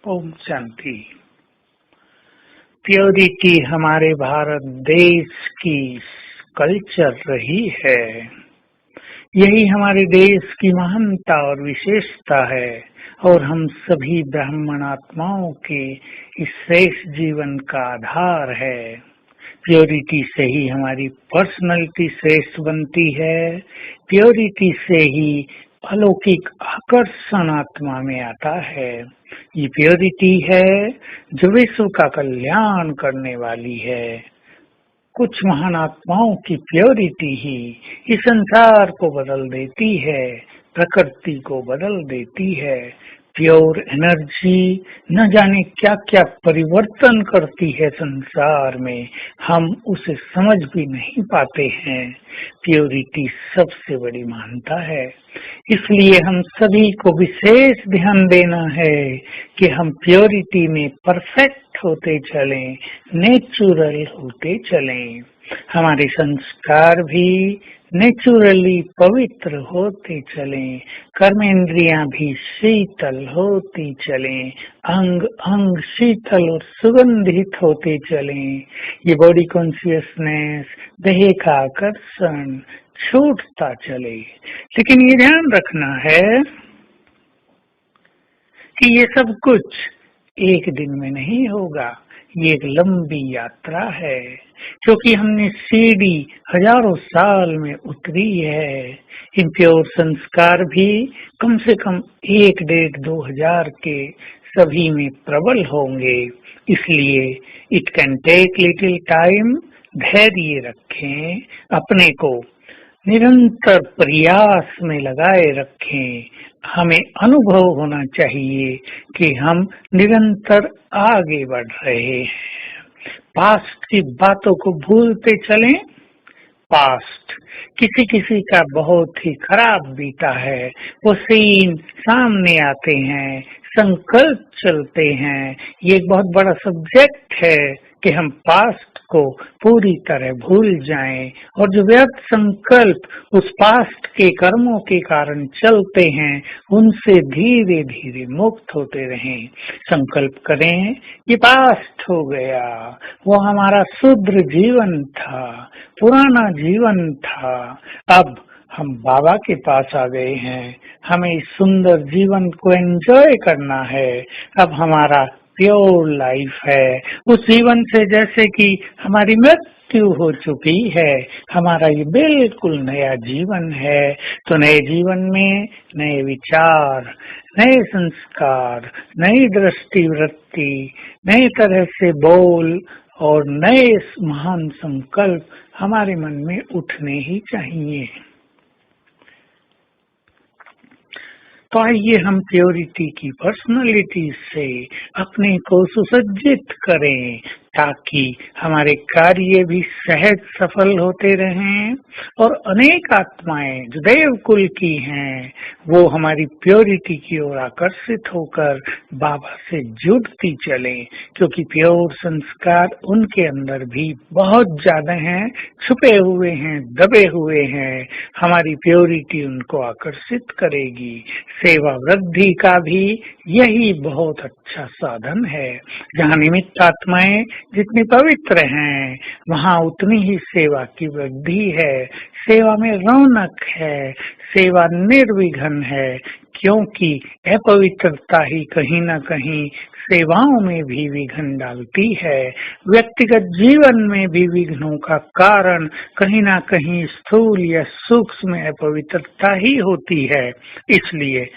Om Shanti. Purity हमारे भारत देश की कल्चर रही है। यही हमारे देश की महानता और विशेषता है और हम सभी ब्राह्मण आत्माओं के इस श्रेष्ठ जीवन का आधार है। प्योरिटी से ही हमारी पर्सनैलिटी श्रेष्ठ बनती है। प्योरिटी से ही अलौकिक आकर्षण आत्मा में आता है। ये प्योरिटी है जो विश्व का कल्याण करने वाली है। कुछ महान आत्माओं की प्योरिटी ही इस संसार को बदल देती है, प्रकृति को बदल देती है। प्योर एनर्जी न जाने क्या क्या परिवर्तन करती है संसार में, हम उसे समझ भी नहीं पाते हैं। प्योरिटी सबसे बड़ी महानता है, इसलिए हम सभी को विशेष ध्यान देना है कि हम प्योरिटी में परफेक्ट होते चलें, नेचुरल होते चलें। हमारे संस्कार भी नेचुरली पवित्र होते चलें, कर्मेंद्रियां भी शीतल होती चलें, अंग अंग शीतल और सुगंधित होते चलें। ये बॉडी कॉन्शियसनेस, देह का आकर्षण छूटता चले। लेकिन ये ध्यान रखना है कि ये सब कुछ एक दिन में नहीं होगा। ये एक लंबी यात्रा है, क्योंकि हमने सीढ़ी हजारों साल में उतरी है। इन प्योर संस्कार भी कम से कम 1-1.5 हजार के सभी में प्रबल होंगे। इसलिए it can take little time. धैर्य रखें, अपने को निरंतर प्रयास में लगाए रखें। हमें अनुभव होना चाहिए कि हम निरंतर आगे बढ़ रहे हैं। पास्ट की बातों को भूलते चलें। पास्ट किसी किसी का बहुत ही खराब बीता है, वो सीन सामने आते हैं, संकल्प चलते हैं। ये एक बहुत बड़ा सब्जेक्ट है कि हम पास्ट को पूरी तरह भूल जाएं और जो व्यर्थ संकल्प उस पास्ट के कर्मों के कारण चलते हैं, उनसे धीरे धीरे मुक्त होते रहें। संकल्प करें, ये पास्ट हो गया, वो हमारा शुद्र जीवन था, पुराना जीवन था। अब हम बाबा के पास आ गए हैं, हमें इस सुंदर जीवन को एंजॉय करना है। अब हमारा प्योर लाइफ है, उस जीवन से जैसे कि हमारी मृत्यु हो चुकी है, हमारा ये बिल्कुल नया जीवन है। तो नए जीवन में नए विचार, नए संस्कार, नई दृष्टि वृत्ति, नए तरह से बोल और नए महान संकल्प हमारे मन में उठने ही चाहिए। तो आइए हम प्योरिटी की पर्सनालिटी से अपने को सुसज्जित करें, ताकि हमारे कार्य भी सहज सफल होते रहें और अनेक आत्माएं जो देव कुल की हैं, वो हमारी प्योरिटी की ओर आकर्षित होकर बाबा से जुड़ती चलें, क्योंकि प्योर संस्कार उनके अंदर भी बहुत ज्यादा हैं, छुपे हुए हैं, दबे हुए हैं। हमारी प्योरिटी उनको आकर्षित करेगी। सेवा वृद्धि का भी यही बहुत अच्छा साधन है। जहाँ निमित्त आत्माएं जितनी पवित्र हैं, वहाँ उतनी ही सेवा की वृद्धि है। सेवा में रौनक है, सेवा निर्विघ्न है, क्योंकि अपवित्रता ही कहीं न कहीं सेवाओं में भी विघ्न डालती है। व्यक्तिगत जीवन में भी विघ्नों का कारण कहीं न कहीं स्थूल या सूक्ष्म अपवित्रता ही होती है। इसलिए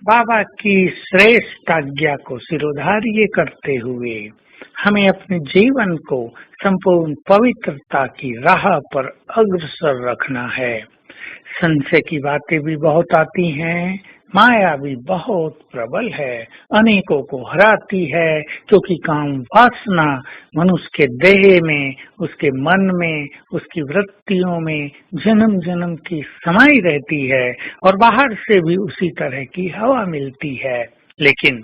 बाबा की श्रेष्ठ आज्ञा को सिरोधार्य करते हुए हमें अपने जीवन को संपूर्ण पवित्रता की राह पर अग्रसर रखना है। संशय की बातें भी बहुत आती हैं, माया भी बहुत प्रबल है, अनेकों को हराती है, क्योंकि काम वासना मनुष्य के देह में, उसके मन में, उसकी वृत्तियों में जन्म जन्म की समाई रहती है और बाहर से भी उसी तरह की हवा मिलती है। लेकिन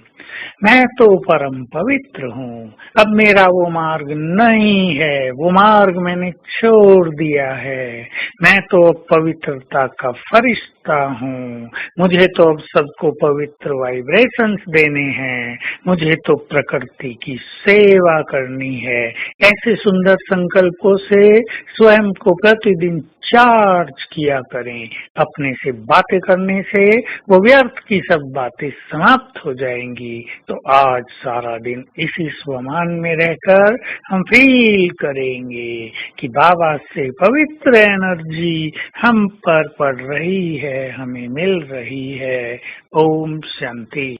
मैं तो परम पवित्र हूँ। अब मेरा वो मार्ग नहीं है, वो मार्ग मैंने छोड़ दिया है। मैं तो अब पवित्रता का फरिश्ता हूँ। मुझे तो अब सबको पवित्र वाइब्रेशंस देने हैं। मुझे तो प्रकृति की सेवा करनी है। ऐसे सुंदर संकल्पों से स्वयं को प्रतिदिन चार्ज किया करें। अपने से बातें करने से वो व्यर्थ की सब बातें समाप्त हो जाएंगी। तो आज सारा दिन इसी स्वमान में रहकर हम फील करेंगे कि बाबा से पवित्र एनर्जी हम पर पड़ रही है, हमें मिल रही है। ओम शांति।